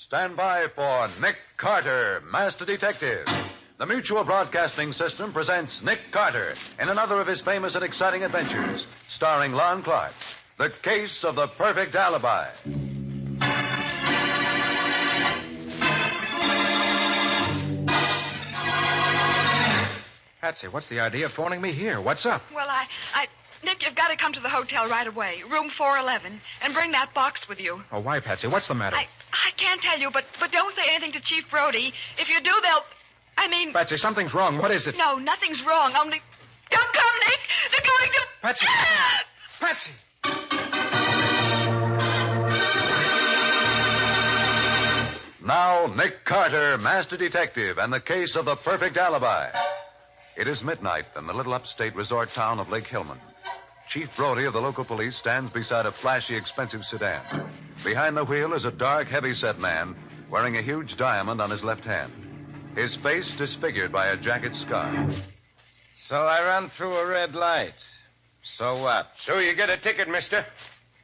Stand by for Nick Carter, Master Detective. The Mutual Broadcasting System presents Nick Carter in another of his famous and exciting adventures, starring Lon Clark, The Case of the Perfect Alibi. Patsy, what's the idea of phoning me here? What's up? Well, Nick, you've got to come to the hotel right away, room 411, and bring that box with you. Oh, why, Patsy? What's the matter? I can't tell you, but don't say anything to Chief Brody. If you do, Patsy, something's wrong. What is it? No, nothing's wrong. Only... Don't come, Nick! They're going to... Patsy! Patsy! Now, Nick Carter, Master Detective, and the Case of the Perfect Alibi. It is midnight in the little upstate resort town of Lake Hillman. Chief Brody of the local police stands beside a flashy, expensive sedan. Behind the wheel is a dark, heavy-set man wearing a huge diamond on his left hand. His face disfigured by a jacket scar. So I run through a red light. So what? So you get a ticket, mister.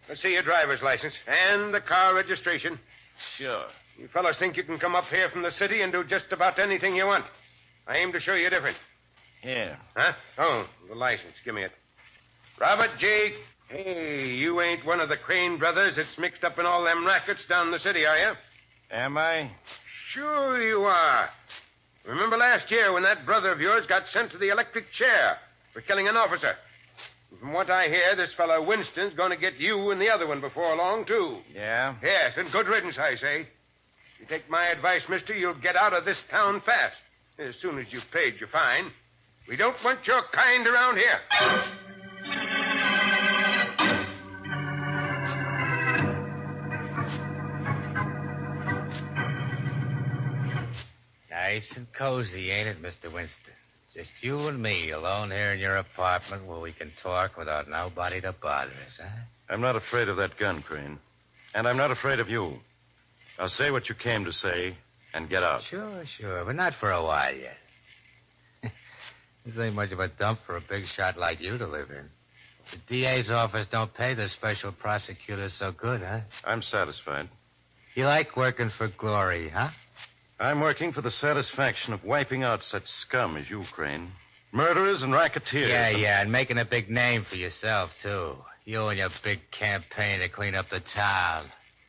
Let's see your driver's license and the car registration. Sure. You fellas think you can come up here from the city and do just about anything you want. I aim to show you different. Here. Huh? Oh, the license. Give me it. Robert J. Hey, you ain't one of the Crane brothers that's mixed up in all them rackets down the city, are you? Am I? Sure you are. Remember last year when that brother of yours got sent to the electric chair for killing an officer? And from what I hear, this fellow Winston's going to get you and the other one before long, too. Yeah? Yes, and good riddance, I say. If you take my advice, mister, you'll get out of this town fast. As soon as you've paid your fine. We don't want your kind around here. Nice and cozy, ain't it, Mr. Winston? Just you and me alone here in your apartment where we can talk without nobody to bother us, huh? I'm not afraid of that gun, Crane. And I'm not afraid of you. Now say what you came to say and get out. Sure, but not for a while yet. This ain't much of a dump for a big shot like you to live in. The DA's office don't pay the special prosecutors so good, huh? I'm satisfied. You like working for glory, huh? I'm working for the satisfaction of wiping out such scum as you, Crane. Murderers and racketeers. Yeah, and making a big name for yourself, too. You and your big campaign to clean up the town.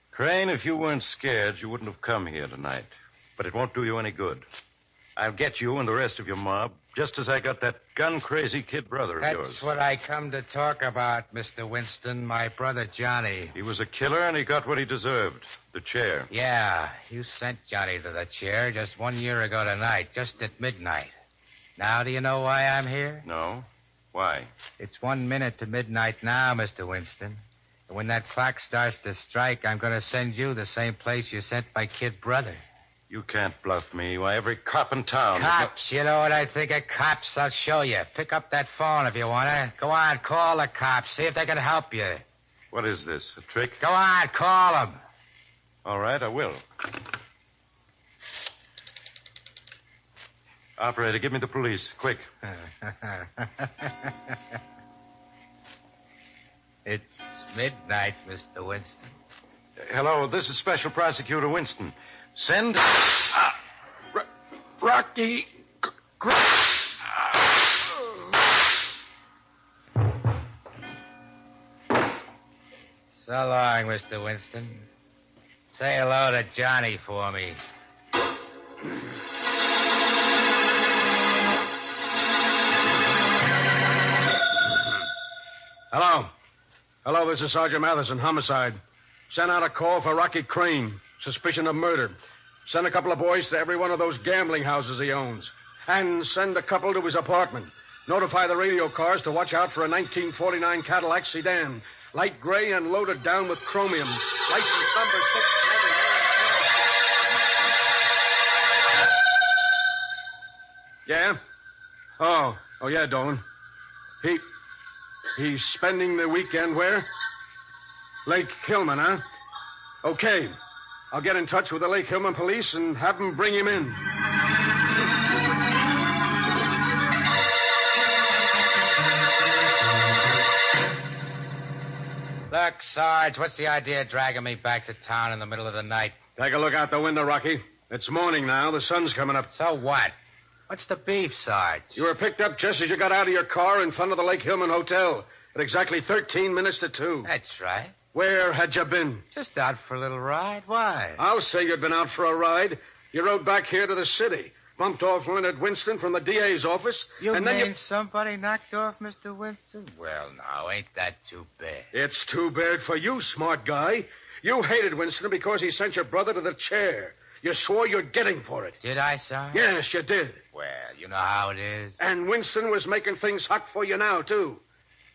Crane, if you weren't scared, you wouldn't have come here tonight. But it won't do you any good. I'll get you and the rest of your mob, just as I got that gun-crazy kid brother of yours. That's what I come to talk about, Mr. Winston, my brother Johnny. He was a killer, and he got what he deserved, the chair. Yeah, you sent Johnny to the chair just 1 year ago tonight, just at midnight. Now do you know why I'm here? No? Why? It's 1 minute to midnight now, Mr. Winston. And when that clock starts to strike, I'm going to send you the same place you sent my kid brother. You can't bluff me. Why, every cop in town... Cops, you know what I think of cops? I'll show you. Pick up that phone if you want to. Go on, call the cops. See if they can help you. What is this, a trick? Go on, call them. All right, I will. Operator, give me the police, quick. It's midnight, Mr. Winston. Hello, this is Special Prosecutor Winston. Send... Rocky... So long, Mr. Winston. Say hello to Johnny for me. Hello, this is Sergeant Mathison, homicide. Sent out a call for Rocky Crane, suspicion of murder. Send a couple of boys to every one of those gambling houses he owns. And send a couple to his apartment. Notify the radio cars to watch out for a 1949 Cadillac sedan. Light gray and loaded down with chromium. License number 6... Yeah? Oh, yeah, Dolan. He's spending the weekend where? Lake Hillman, huh? Okay. I'll get in touch with the Lake Hillman police and have them bring him in. Look, Sarge, what's the idea of dragging me back to town in the middle of the night? Take a look out the window, Rocky. It's morning now. The sun's coming up. So what? What's the beef, Sarge? You were picked up just as you got out of your car in front of the Lake Hillman Hotel at exactly 13 minutes to 2. That's right. Where had you been? Just out for a little ride. Why? I'll say you'd been out for a ride. You rode back here to the city, bumped off Leonard Winston from the DA's office. And then somebody knocked off Mr. Winston? Well, now, ain't that too bad? It's too bad for you, smart guy. You hated Winston because he sent your brother to the chair. You swore you'd get him for it. Did I, Sarge? Yes, you did. Well, you know how it is. And Winston was making things hot for you now, too.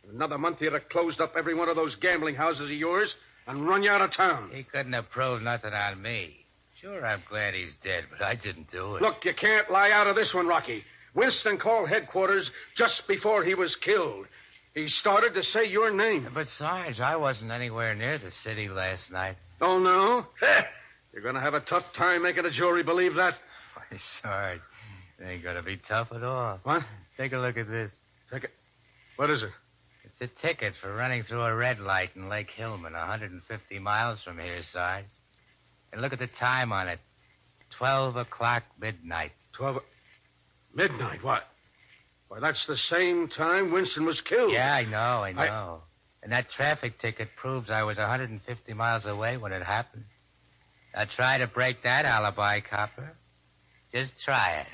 In another month, he'd have closed up every one of those gambling houses of yours and run you out of town. He couldn't have proved nothing on me. Sure, I'm glad he's dead, but I didn't do it. Look, you can't lie out of this one, Rocky. Winston called headquarters just before he was killed. He started to say your name. But, Sarge, I wasn't anywhere near the city last night. Oh, no? You're going to have a tough time making a jury believe that. Why, Sarge, it ain't going to be tough at all. What? Take a look at this. What is it? It's a ticket for running through a red light in Lake Hillman, 150 miles from here, Sarge. And look at the time on it. 12 o'clock midnight. 12... Midnight? What? Why, that's the same time Winston was killed. Yeah, I know. And that traffic ticket proves I was 150 miles away when it happened. Now try to break that alibi, copper. Just try it.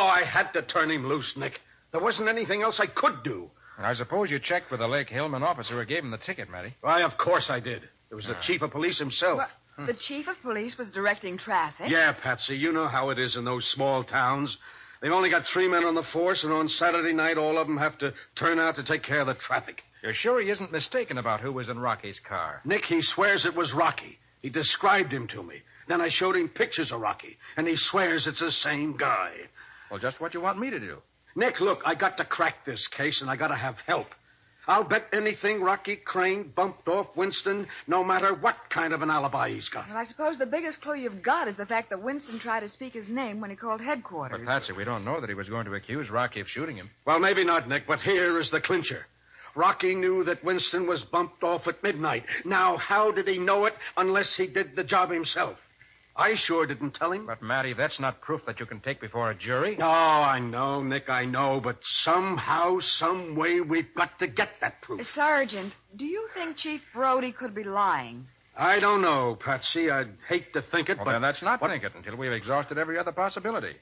I had to turn him loose, Nick. There wasn't anything else I could do. I suppose you checked with the Lake Hillman officer who gave him the ticket, Matty. Why, of course I did. It was the chief of police himself. Well, the chief of police was directing traffic? Yeah, Patsy, you know how it is in those small towns. They've only got 3 men on the force, and on Saturday night, all of them have to turn out to take care of the traffic. You're sure he isn't mistaken about who was in Rocky's car? Nick, he swears it was Rocky. He described him to me. Then I showed him pictures of Rocky, and he swears it's the same guy. Well, just what you want me to do. Nick, look, I got to crack this case, and I got to have help. I'll bet anything Rocky Crane bumped off Winston, no matter what kind of an alibi he's got. Well, I suppose the biggest clue you've got is the fact that Winston tried to speak his name when he called headquarters. But, Patsy, we don't know that he was going to accuse Rocky of shooting him. Well, maybe not, Nick, but here is the clincher. Rocky knew that Winston was bumped off at midnight. Now, how did he know it unless he did the job himself? I sure didn't tell him. But, Matty, that's not proof that you can take before a jury. Oh, I know, Nick, I know. But somehow, some way, we've got to get that proof. Sergeant, do you think Chief Brody could be lying? I don't know, Patsy. I'd hate to think it, Well, but... then let's not think it until we've exhausted every other possibility.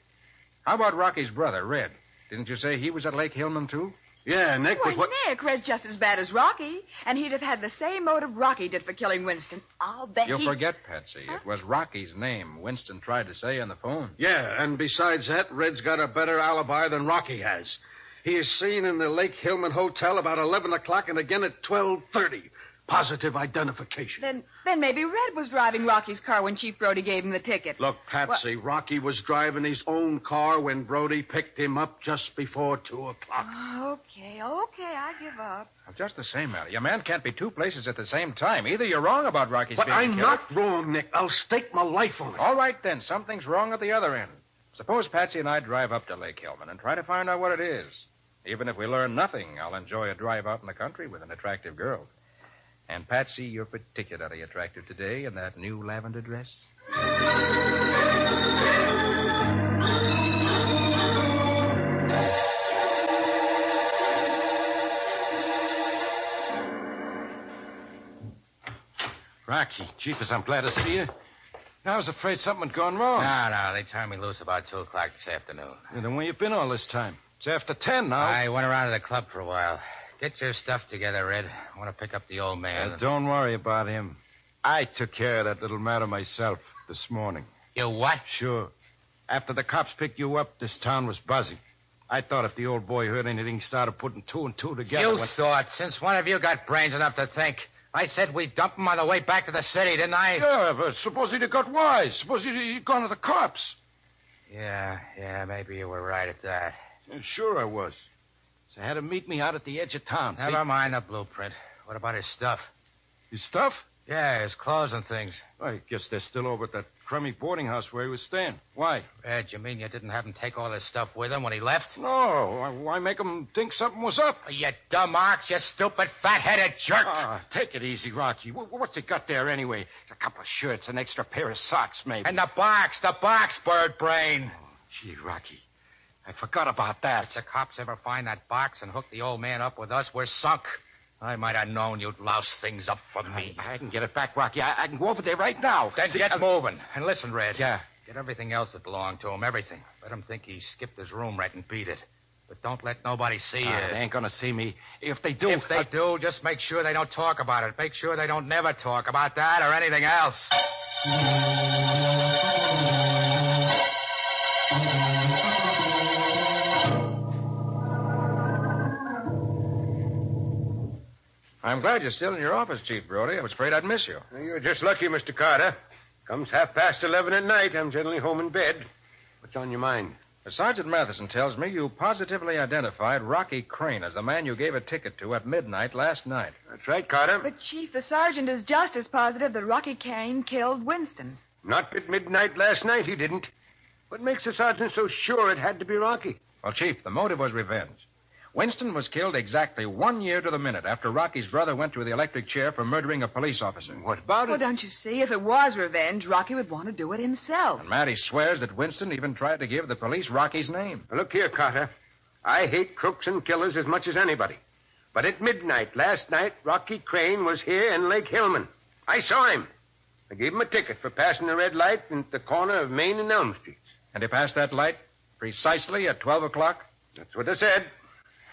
How about Rocky's brother, Red? Didn't you say he was at Lake Hillman, too? Yeah, Nick, Why, but what... Nick, Red's just as bad as Rocky, and he'd have had the same motive Rocky did for killing Winston. I'll bet You forget, Patsy. Huh? It was Rocky's name Winston tried to say on the phone. Yeah, and besides that, Red's got a better alibi than Rocky has. He is seen in the Lake Hillman Hotel about 11 o'clock and again at 12:30. Positive identification. Then maybe Red was driving Rocky's car when Chief Brody gave him the ticket. Look, Patsy, Rocky was driving his own car when Brody picked him up just before 2 o'clock. Okay, I give up. Well, just the same, Matty. A man can't be two places at the same time. Either you're wrong about Rocky's But being I'm killed. not wrong, Nick. I'll stake my life on it. All right, then. Something's wrong at the other end. Suppose Patsy and I drive up to Lake Hillman and try to find out what it is. Even if we learn nothing, I'll enjoy a drive out in the country with an attractive girl. And, Patsy, you're particularly attractive today in that new lavender dress. Rocky, Jeepers, I'm glad to see you. I was afraid something had gone wrong. No, they turned me loose about 2 o'clock this afternoon. Yeah, then where you been all this time? It's after 10 now. I went around to the club for a while. Get your stuff together, Red. I want to pick up the old man. Don't worry about him. I took care of that little matter myself this morning. You what? Sure. After the cops picked you up, this town was buzzing. I thought if the old boy heard anything, he started putting 2 and 2 together. You thought, since one of you got brains enough to think. I said we'd dump him on the way back to the city, didn't I? Yeah, but suppose he'd have got wise. Suppose he'd gone to the cops. Yeah, maybe you were right at that. Yeah, sure I was. So I had him meet me out at the edge of town. Never mind the blueprint. What about his stuff? His stuff? Yeah, his clothes and things. I guess they're still over at that crummy boarding house where he was staying. Why? Red, you mean you didn't have him take all his stuff with him when he left? No. Why make him think something was up? Oh, you dumb ox, you stupid fat-headed jerk. Take it easy, Rocky. What's he got there anyway? A couple of shirts, an extra pair of socks, maybe. And the box, bird brain. Gee, Rocky, I forgot about that. If the cops ever find that box and hook the old man up with us, we're sunk. I might have known you'd louse things up for me. I can get it back, Rocky. I can go over there right now. Then get moving. And listen, Red. Yeah. Get everything else that belonged to him, everything. Let him think he skipped his room right and beat it. But don't let nobody see you. They ain't gonna see me. If they do... If they do, just make sure they don't talk about it. Make sure they don't never talk about that or anything else. I'm glad you're still in your office, Chief Brody. I was afraid I'd miss you. You're just lucky, Mr. Carter. Comes 11:30 at night. I'm generally home in bed. What's on your mind? Sergeant Mathison tells me you positively identified Rocky Crane as the man you gave a ticket to at midnight last night. That's right, Carter. But, Chief, the sergeant is just as positive that Rocky Kane killed Winston. Not at midnight last night, he didn't. What makes the sergeant so sure it had to be Rocky? Well, Chief, the motive was revenge. Winston was killed exactly 1 year to the minute after Rocky's brother went to the electric chair for murdering a police officer. What about Well, it? don't you see? If it was revenge, Rocky would want to do it himself. And Matty swears that Winston even tried to give the police Rocky's name. Look here, Carter. I hate crooks and killers as much as anybody. But at midnight last night, Rocky Crane was here in Lake Hillman. I saw him. I gave him a ticket for passing the red light at the corner of Main and Elm Streets. And he passed that light precisely at 12 o'clock? That's what I said.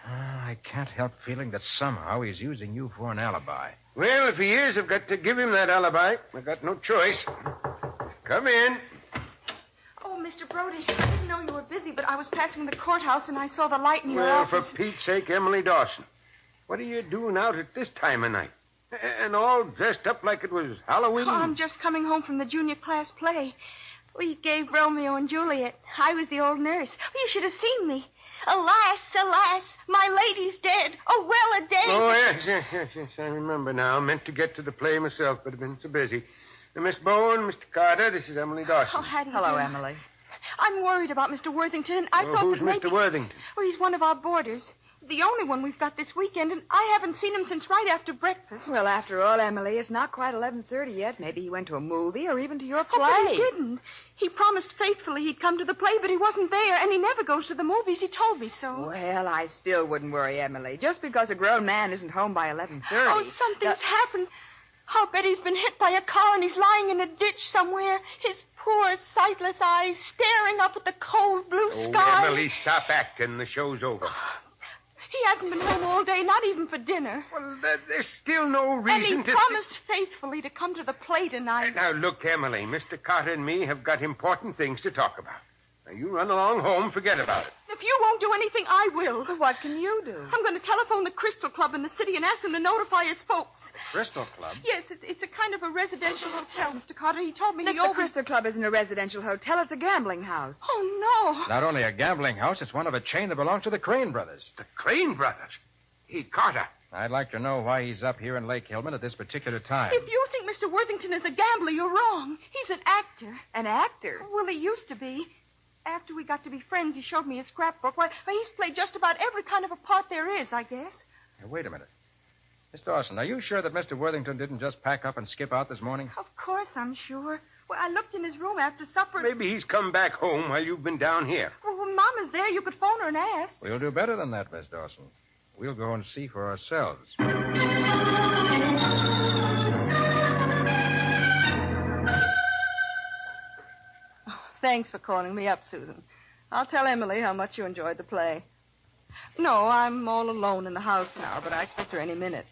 I can't help feeling that somehow he's using you for an alibi. Well, if he is, I've got to give him that alibi. I've got no choice. Come in. Oh, Mr. Brody, I didn't know you were busy, but I was passing the courthouse and I saw the light in your Well, office. for Pete's sake, Emily Dawson. What are you doing out at this time of night? And all dressed up like it was Halloween? Oh, I'm just coming home from the junior class play. We gave Romeo and Juliet. I was the old nurse. You should have seen me. Alas, alas, my lady's dead. Oh, well a day. Oh, yes, I remember now. Meant to get to the play myself, but I've been so busy. Miss Bowen, Mr. Carter, this is Emily Dawson. Oh, how do you Hello, do? Emily. I'm worried about Mr. Worthington. I thought Who's that maybe... Mr. Worthington? Well, he's one of our boarders. The only one we've got this weekend, and I haven't seen him since right after breakfast. Well, after all, Emily, it's not quite 11:30 yet. Maybe he went to a movie or even to your play. Oh, but he didn't. He promised faithfully he'd come to the play, but he wasn't there, and he never goes to the movies. He told me so. Well, I still wouldn't worry, Emily. Just because a grown man isn't home by 11:30. Oh, something's happened. I'll bet he's been hit by a car and he's lying in a ditch somewhere. His poor, sightless eyes staring up at the cold blue sky. Emily, stop acting. The show's over. He hasn't been home all day, not even for dinner. Well, there's still no reason And he to... promised faithfully to come to the play tonight. Now, look, Emily, Mr. Carter and me have got important things to talk about. Now, you run along home, forget about it. If you won't do anything, I will. Well, what can you do? I'm going to telephone the Crystal Club in the city and ask them to notify his folks. Crystal Club? Yes, it's a kind of a residential hotel, Mr. Carter. He told me Nick, he the always... Crystal Club isn't a residential hotel. It's a gambling house. Oh, no. Not only a gambling house, it's one of a chain that belongs to the Crane brothers. The Crane brothers? Hey, Carter. I'd like to know why he's up here in Lake Hillman at this particular time. If you think Mr. Worthington is a gambler, you're wrong. He's an actor. An actor? Well, he used to be. After we got to be friends, he showed me his scrapbook. Why, he's played just about every kind of a part there is, I guess. Now, wait a minute. Miss Dawson, are you sure that Mr. Worthington didn't just pack up and skip out this morning? Of course, I'm sure. Well, I looked in his room after supper. Maybe he's come back home while you've been down here. Well, when Mama's there, you could phone her and ask. We'll do better than that, Miss Dawson. We'll go and see for ourselves. Thanks for calling me up, Susan. I'll tell Emily how much you enjoyed the play. No, I'm all alone in the house now, but I expect her any minute.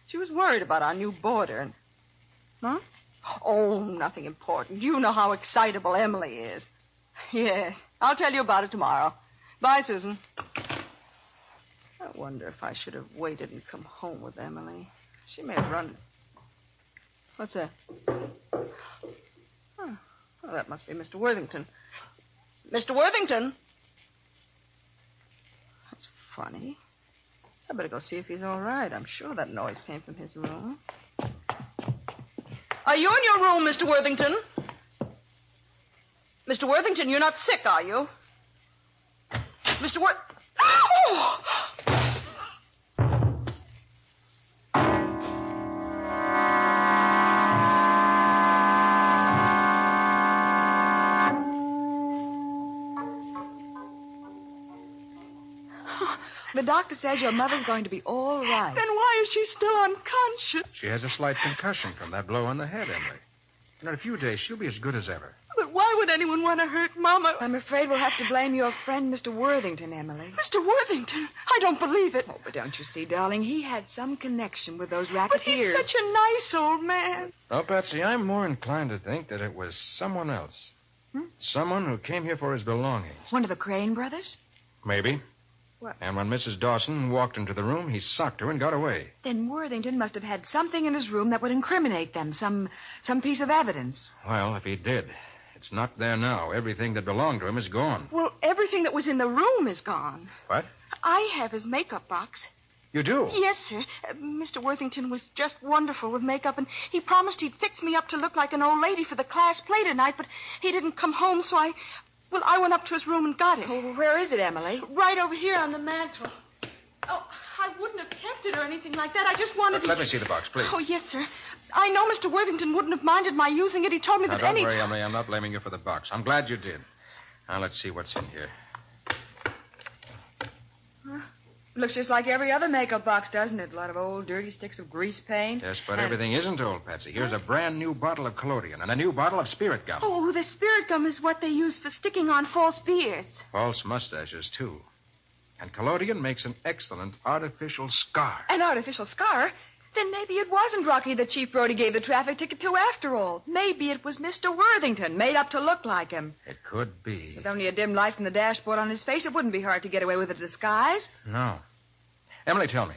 She was worried about our new boarder and... Huh? Oh, nothing important. You know how excitable Emily is. Yes, I'll tell you about it tomorrow. Bye, Susan. I wonder if I should have waited and come home with Emily. She may have run... What's that? Oh, well, that must be Mr. Worthington. Mr. Worthington! That's funny. I better go see if he's all right. I'm sure that noise came from his room. Are you in your room, Mr. Worthington? Mr. Worthington, you're not sick, are you? Mr. Worth... Oh! The doctor says your mother's going to be all right. Then why is she still unconscious? She has a slight concussion from that blow on the head, Emily. In a few days, she'll be as good as ever. But why would anyone want to hurt Mama? I'm afraid we'll have to blame your friend, Mr. Worthington, Emily. Mr. Worthington? I don't believe it. Oh, but don't you see, darling, he had some connection with those racketeers. But he's such a nice old man. Oh, Patsy, I'm more inclined to think that it was someone else. Someone who came here for his belongings. One of the Crane brothers? Maybe. What? And when Mrs. Dawson walked into the room, he socked her and got away. Then Worthington must have had something in his room that would incriminate them, some piece of evidence. Well, if he did, it's not there now. Everything that belonged to him is gone. Well, everything that was in the room is gone. What? I have his makeup box. You do? Yes, sir. Mr. Worthington was just wonderful with makeup, and he promised he'd fix me up to look like an old lady for the class play tonight, but he didn't come home, so I went up to his room and got it. Oh, where is it, Emily? Right over here on the mantel. Oh, I wouldn't have kept it or anything like that. I just wanted to... Let me see the box, please. Oh, yes, sir. I know Mr. Worthington wouldn't have minded my using it. He told me Now, that don't any worry, time... Emily. I'm not blaming you for the box. I'm glad you did. Now, let's see what's in here. Looks just like every other makeup box, doesn't it? A lot of old, dirty sticks of grease paint. Yes, but everything isn't old, Patsy. Here's a brand new bottle of collodion and a new bottle of spirit gum. Oh, the spirit gum is what they use for sticking on false beards. False mustaches, too. And collodion makes an excellent artificial scar. An artificial scar? Then maybe it wasn't Rocky that Chief Brody gave the traffic ticket to after all. Maybe it was Mr. Worthington, made up to look like him. It could be. With only a dim light from the dashboard on his face, it wouldn't be hard to get away with a disguise. No. Emily, tell me.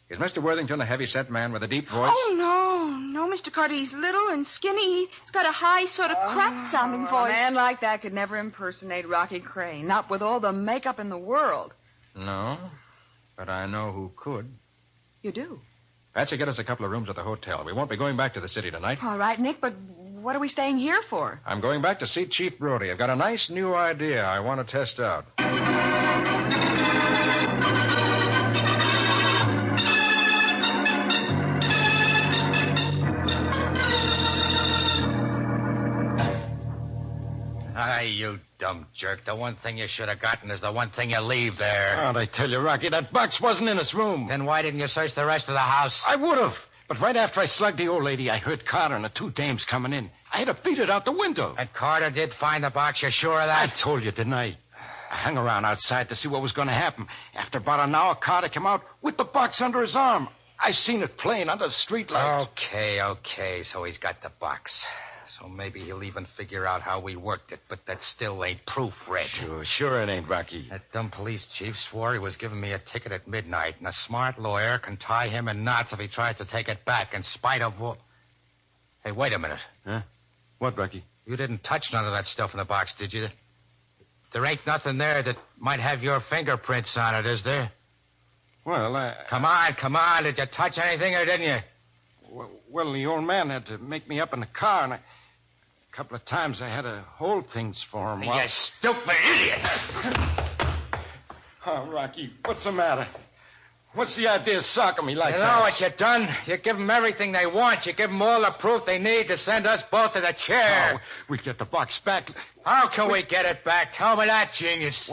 Is Mr. Worthington a heavy-set man with a deep voice? Oh, no, Mr. Carter. He's little and skinny. He's got a high, sort of cracked-sounding A voice. man like that could never impersonate Rocky Crane, not with all the makeup in the world. No, but I know who could. You do? Patsy, get us a couple of rooms at the hotel. We won't be going back to the city tonight. All right, Nick, but what are we staying here for? I'm going back to see Chief Brody. I've got a nice new idea I want to test out. You dumb jerk. The one thing you should have gotten is the one thing you leave there. How'd I tell you, Rocky? That box wasn't in his room. Then why didn't you search the rest of the house? I would have. But right after I slugged the old lady, I heard Carter and the two dames coming in. I had to beat it out the window. And Carter did find the box. You sure of that? I told you, didn't I? I hung around outside to see what was going to happen. After about an hour, Carter came out with the box under his arm. I seen it plain under the street light. Okay. So he's got the box. So maybe he'll even figure out how we worked it, but that still ain't proof, Red. Sure it ain't, Rocky. That dumb police chief swore he was giving me a ticket at midnight, and a smart lawyer can tie him in knots if he tries to take it back in spite of... Hey, wait a minute. Huh? What, Rocky? You didn't touch none of that stuff in the box, did you? There ain't nothing there that might have your fingerprints on it, is there? Well, Come on. Did you touch anything or didn't you? Well, the old man had to make me up in the car, and a couple of times I had to hold things for him. You stupid idiot! Oh, Rocky, what's the matter? What's the idea of socking me like You that? know what you done? You give them everything they want. You give them all the proof they need to send us both to the chair. Oh, we get the box back. How can we get it back? Tell me that, genius.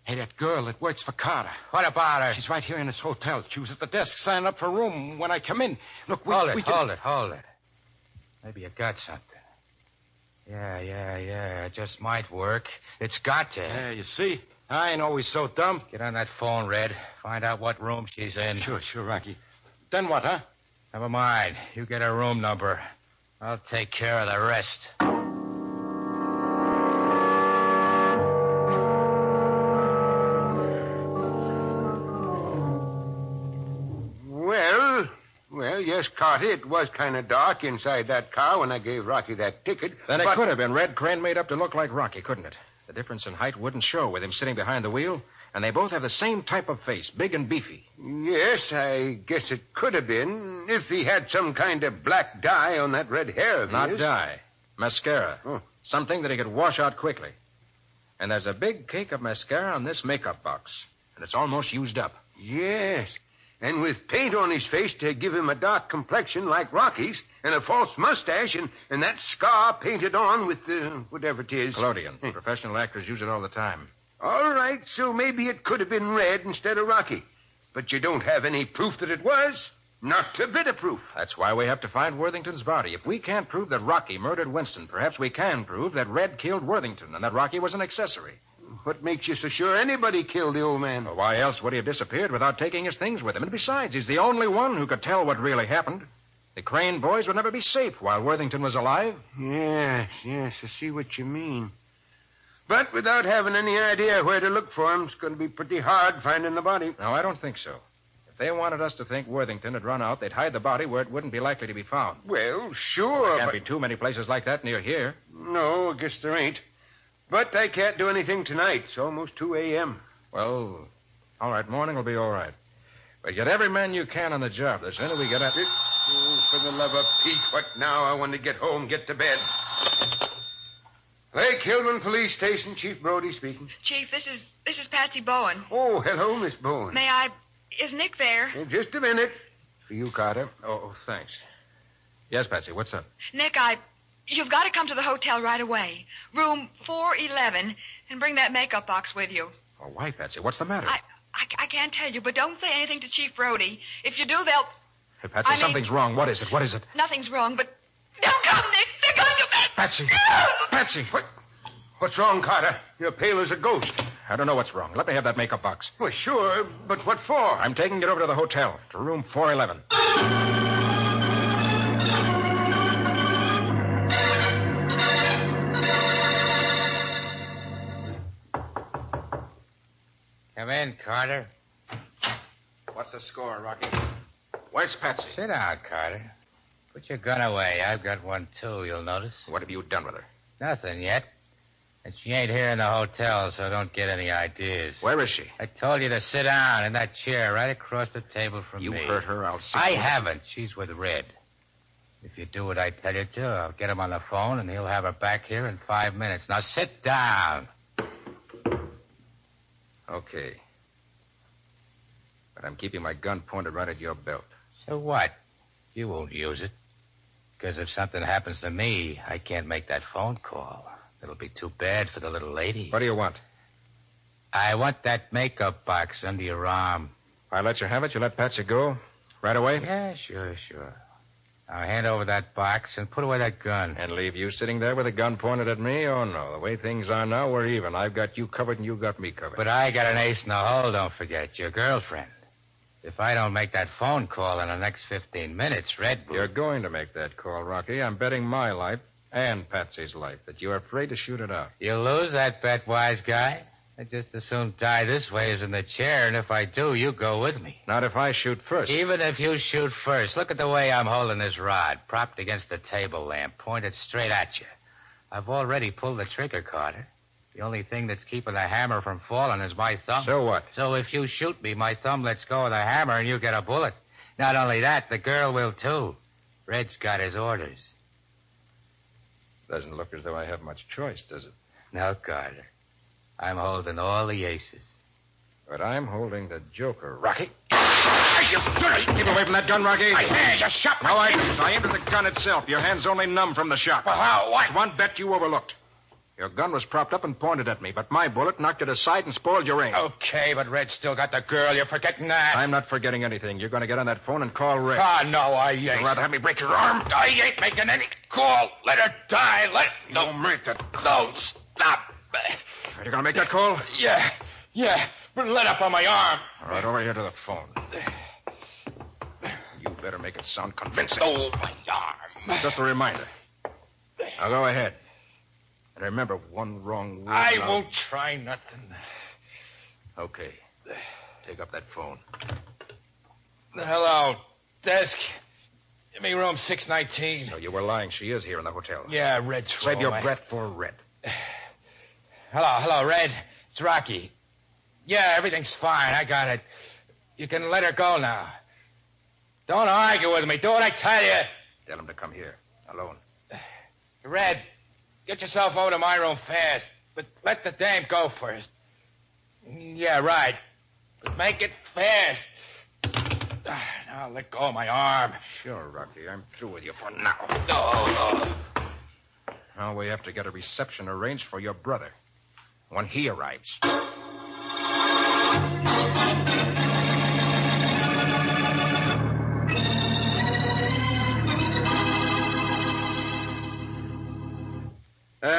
Hey, that girl that works for Carter. What about her? She's right here in this hotel. She was at the desk signing up for a room when I come in. Look, Hold it. Maybe you got something. Yeah. It just might work. It's got to. Yeah, you see? I ain't always so dumb. Get on that phone, Red. Find out what room she's in. Sure, Rocky. Then what, huh? Never mind. You get her room number. I'll take care of the rest. Well, yes, Carter, it was kind of dark inside that car when I gave Rocky that ticket. Then it could have been Red Crane made up to look like Rocky, couldn't it? The difference in height wouldn't show with him sitting behind the wheel, and they both have the same type of face, big and beefy. Yes, I guess it could have been if he had some kind of black dye on that red hair of his. Not dye. Mascara. Oh. Something that he could wash out quickly. And there's a big cake of mascara in this makeup box. And it's almost used up. Yes. And with paint on his face to give him a dark complexion like Rocky's, and a false mustache, and that scar painted on with whatever it is. Collodion. Professional actors use it all the time. All right, so maybe it could have been Red instead of Rocky. But you don't have any proof that it was. Not a bit of proof. That's why we have to find Worthington's body. If we can't prove that Rocky murdered Winston, perhaps we can prove that Red killed Worthington and that Rocky was an accessory. What makes you so sure anybody killed the old man? Well, why else would he have disappeared without taking his things with him? And besides, he's the only one who could tell what really happened. The Crane boys would never be safe while Worthington was alive. Yes, I see what you mean. But without having any idea where to look for him, it's going to be pretty hard finding the body. No, I don't think so. If they wanted us to think Worthington had run out, they'd hide the body where it wouldn't be likely to be found. Well, sure, There can't be too many places like that near here. No, I guess there ain't. But I can't do anything tonight. It's almost 2 a.m. Well, all right, morning will be all right. But get every man you can on the job. The sooner we get at it. Oh, for the love of Pete, what now? I want to get home, get to bed. Lake Hillman Police Station, Chief Brody speaking. Chief, this is Patsy Bowen. Oh, hello, Miss Bowen. May I... Is Nick there? Just a minute. For you, Carter. Oh, thanks. Yes, Patsy, what's up? Nick, you've got to come to the hotel right away. Room 411, and bring that makeup box with you. Oh, why, Patsy? What's the matter? I can't tell you, but don't say anything to Chief Brody. If you do, they'll... Hey, Patsy, something's wrong. What is it? What is it? Nothing's wrong, but... Don't come, Nick. They're going to... Patsy! Patsy! What's wrong, Carter? You're pale as a ghost. I don't know what's wrong. Let me have that makeup box. Well, sure, but what for? I'm taking it over to the hotel, to room 411. Come in, Carter. What's the score, Rocky? Where's Patsy? Sit down, Carter. Put your gun away. I've got one, too, you'll notice. What have you done with her? Nothing yet. And she ain't here in the hotel, so don't get any ideas. Where is she? I told you to sit down in that chair right across the table from me. You hurt her, I'll see. I haven't. She's with Red. If you do what I tell you to, I'll get him on the phone, and he'll have her back here in 5 minutes. Now sit down. Okay. But I'm keeping my gun pointed right at your belt. So what? You won't use it. Because if something happens to me, I can't make that phone call. It'll be too bad for the little lady. What do you want? I want that makeup box under your arm. If I let you have it, you let Patsy go? Right away? Yeah, sure. Now hand over that box and put away that gun. And leave you sitting there with a gun pointed at me? Oh, no. The way things are now, we're even. I've got you covered and you got me covered. But I got an ace in the hole, don't forget. Your girlfriend. If I don't make that phone call in the next 15 minutes, Red will... You're going to make that call, Rocky. I'm betting my life and Patsy's life that you're afraid to shoot it out. You'll lose that bet, wise guy. I'd just as soon die this way as in the chair, and if I do, you go with me. Not if I shoot first. Even if you shoot first, look at the way I'm holding this rod, propped against the table lamp, pointed straight at you. I've already pulled the trigger, Carter. The only thing that's keeping the hammer from falling is my thumb. So what? So if you shoot me, my thumb lets go of the hammer and you get a bullet. Not only that, the girl will too. Red's got his orders. Doesn't look as though I have much choice, does it? No, Carter. I'm holding all the aces. But I'm holding the joker, Rocky. Keep away from that gun, Rocky. You shot me. No, I didn't. I aimed at the gun itself. Your hand's only numb from the shot. Well, how? What? There's one bet you overlooked. Your gun was propped up and pointed at me, but my bullet knocked it aside and spoiled your aim. Okay, but Red still got the girl. You're forgetting that. I'm not forgetting anything. You're going to get on that phone and call Red. No, I ain't. You'd rather have me break your arm? I ain't making any call. Let her die. Don't make that. Don't stop. Are you going to make that call? Yeah. But let up on my arm. All right, over here to the phone. You better make it sound convincing. Oh, my arm. Just a reminder. Now go ahead. And remember, one wrong word. I won't try nothing. Okay. Take up that phone. Hello, desk. Give me room 619. No, you were lying. She is here in the hotel. Yeah, Red's Save your breath for Red. Hello, Red. It's Rocky. Yeah, everything's fine. I got it. You can let her go now. Don't argue with me. Do what I tell you. Tell him to come here. Alone. Red. Get yourself over to my room fast. But let the dame go first. Yeah, right. But make it fast. Now let go of my arm. Sure, Rocky. I'm through with you for now. Now we have to get a reception arranged for your brother when he arrives.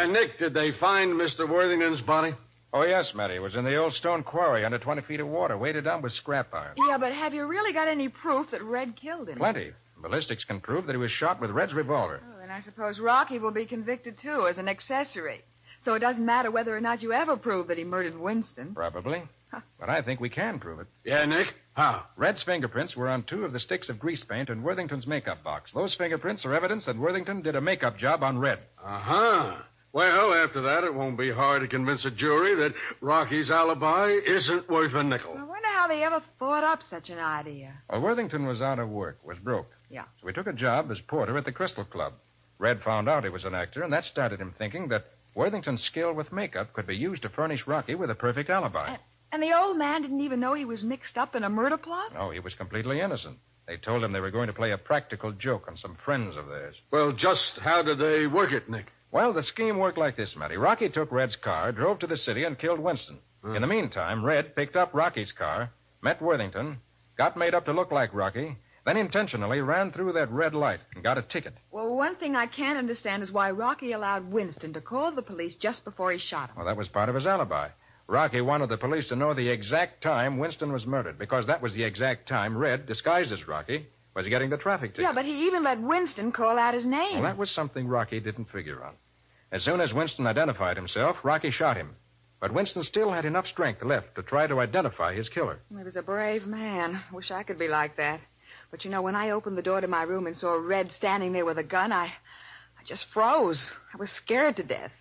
Nick, did they find Mr. Worthington's body? Oh, yes, Matty. It was in the old stone quarry under 20 feet of water, weighted down with scrap iron. Yeah, but have you really got any proof that Red killed him? Plenty. Ballistics can prove that he was shot with Red's revolver. Oh, then I suppose Rocky will be convicted, too, as an accessory. So it doesn't matter whether or not you ever prove that he murdered Winston. Probably. But I think we can prove it. Yeah, Nick? How? Red's fingerprints were on 2 of the sticks of grease paint in Worthington's makeup box. Those fingerprints are evidence that Worthington did a makeup job on Red. Uh-huh. Well, after that, it won't be hard to convince a jury that Rocky's alibi isn't worth a nickel. I wonder how they ever thought up such an idea. Well, Worthington was out of work, was broke. Yeah. So he took a job as porter at the Crystal Club. Red found out he was an actor, and that started him thinking that Worthington's skill with makeup could be used to furnish Rocky with a perfect alibi. And the old man didn't even know he was mixed up in a murder plot? No, he was completely innocent. They told him they were going to play a practical joke on some friends of theirs. Well, just how did they work it, Nick? Well, the scheme worked like this, Matty. Rocky took Red's car, drove to the city, and killed Winston. In the meantime, Red picked up Rocky's car, met Worthington, got made up to look like Rocky, then intentionally ran through that red light and got a ticket. Well, one thing I can't understand is why Rocky allowed Winston to call the police just before he shot him. Well, that was part of his alibi. Rocky wanted the police to know the exact time Winston was murdered, because that was the exact time Red, disguised as Rocky, was getting the traffic ticket. Yeah, but he even let Winston call out his name. Well, that was something Rocky didn't figure on. As soon as Winston identified himself, Rocky shot him. But Winston still had enough strength left to try to identify his killer. He was a brave man. Wish I could be like that. But, you know, when I opened the door to my room and saw Red standing there with a gun, I just froze. I was scared to death.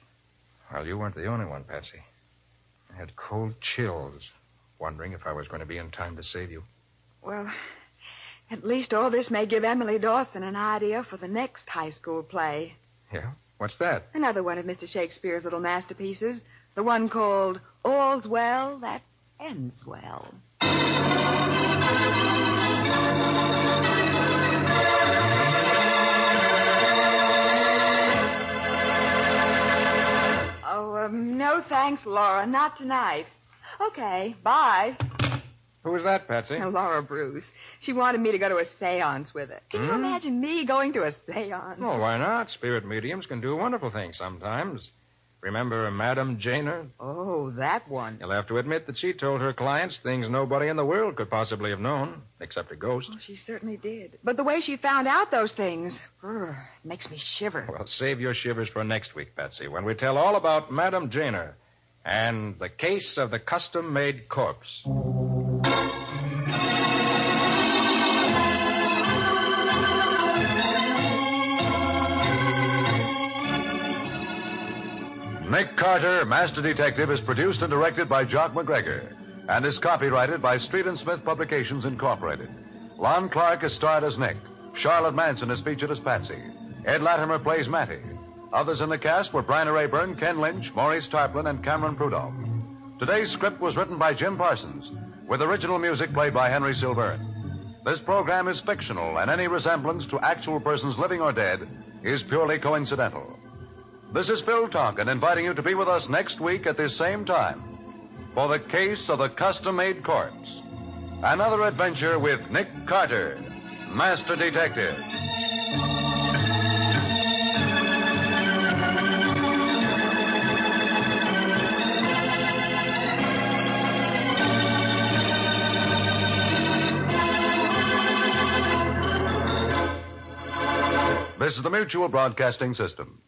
Well, you weren't the only one, Patsy. I had cold chills, wondering if I was going to be in time to save you. Well, at least all this may give Emily Dawson an idea for the next high school play. Yeah? What's that? Another one of Mr. Shakespeare's little masterpieces. The one called All's Well That Ends Well. Oh, no thanks, Laura. Not tonight. Okay, bye. Who was that, Patsy? Laura Bruce. She wanted me to go to a seance with her. Can you imagine me going to a seance? Oh, why not? Spirit mediums can do wonderful things sometimes. Remember Madame Janer? Oh, that one. You'll have to admit that she told her clients things nobody in the world could possibly have known, except a ghost. Oh, she certainly did. But the way she found out those things, makes me shiver. Well, save your shivers for next week, Patsy, when we tell all about Madame Janer and the case of the custom-made corpse. Nick Carter, Master Detective, is produced and directed by Jock McGregor and is copyrighted by Street and Smith Publications, Incorporated. Lon Clark is starred as Nick. Charlotte Manson is featured as Patsy. Ed Latimer plays Matty. Others in the cast were Bryna Raeburn, Ken Lynch, Maurice Tarplin, and Cameron Prudhomme. Today's script was written by Jim Parsons, with original music played by Henry Silverne. This program is fictional, and any resemblance to actual persons living or dead is purely coincidental. This is Phil Tonkin inviting you to be with us next week at this same time for the case of the custom-made corpse. Another adventure with Nick Carter, Master Detective. This is the Mutual Broadcasting System.